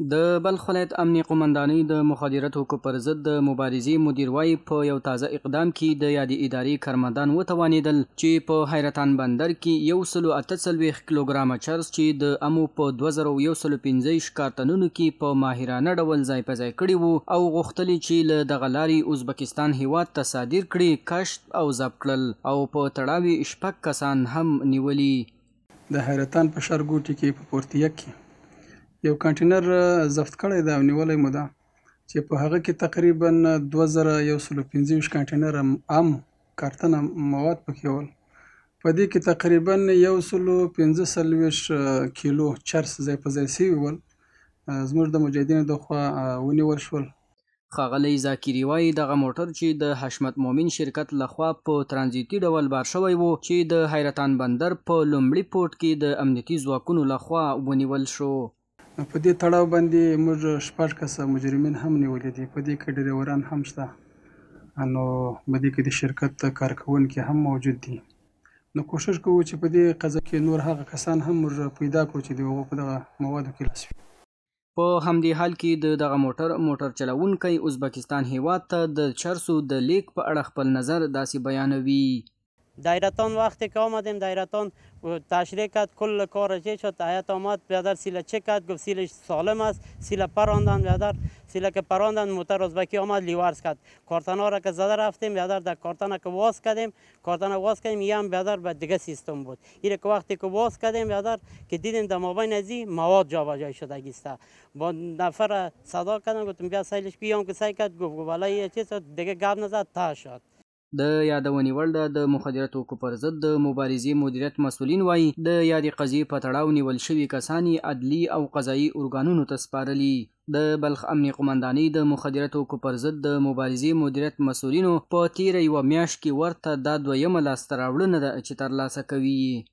د بلخ ولایت امنیه قمندانۍ د مخدرات حقوقو پر ضد د مبارزې مدیر وایي په یو تازه اقدام کې د یادې ادارې کارمندان وتوانېدل چې په حیرتان بندر کې 148 کیلوګرامه چرس چې د امو په 2115 کارتنونو کې په ماهرانه ډول ځای په ځای کړي وو او غوښتل چې له دغه لارې ازبکستان هیواد ته صادر کړي کشف او ضبط کړل او په تړاو شپږ کسان هم نیولي. د حیرتان په ښارګوټي کې په پورتیه کې یو کانټینر ضبط کړی دی او نیولی مو ده چې په هغه کې تقریبا 2115 کانټینر عام کارتنه مواد پکې ول. په دې کې تقریبا 145 کیلو چرس ځای په ځای سوي ول. زموږ د مجاهدینو د خوا ونیول شول. ښاغلی ذاکري وایي دغه موټر چې د حشمت مومن شرکت لخوا په ترانزیتي ډول بار شوی و چې د حیرتان بندر په لومړي پورټ کې د امنیتي ځواکونو لخوا ونیول شو. په دې تړاو باندې موږ 6 کسه مجرمین هم نیولي دي. په دې کې ډریوران هم شته، نو په دې کې د شرکت کارکوونکي هم موجود دي. نو کوشش کوو چې په دې قضیه کې نور هغه کسان هم موږ پیدا کړو چې د هغو په دغه موادو کې لاس وي. په همدې حال کې د دغه موټر چلوونکی ازبکستان هیواد ته د چرسو د لیک په اړه خپل نظر داسې بیانوي. حیرتان وقتی که آمدیم حیرتان تشریح کرد کل کارش شد. هیئت آمد بیادر سیل چک کرد، گفت سیلش سالم است. سیل پراندن بیادر سیل که پراندن موتر ازبکی آمد لیورز کرد. کارتنا را که زده رفتیم بیادر در کارتنا که واز کردیم یه هم بیادر به دیگه سیستم بود. اینه که وقتی که واز کردیم بیادر که دیدیم در مابین ازی مواد جابجایی شده گیسته. با نفر صدا کردم گفتم بیا سیلش بیام که سعی کرد گفت والا یه چیز دیگه گپ نزد تا شد. د یادونې وړ ده د مخدراتو حقوقو پر ضد د مبارزې مدیریت مسؤلین وایي د یادې قضیې په تړاو نیول شوي کسان یې عدلي او قضایي ارګانونو ته سپارلي. د بلخ امنیه قمندانۍ د مخدراتو حقوقو پر ضد د مبارزې مدیریت مسؤلینو په تیره یوه میاشت کې ورته دا دویمه لاسته راوړنه ده چې ترلاسه کوي.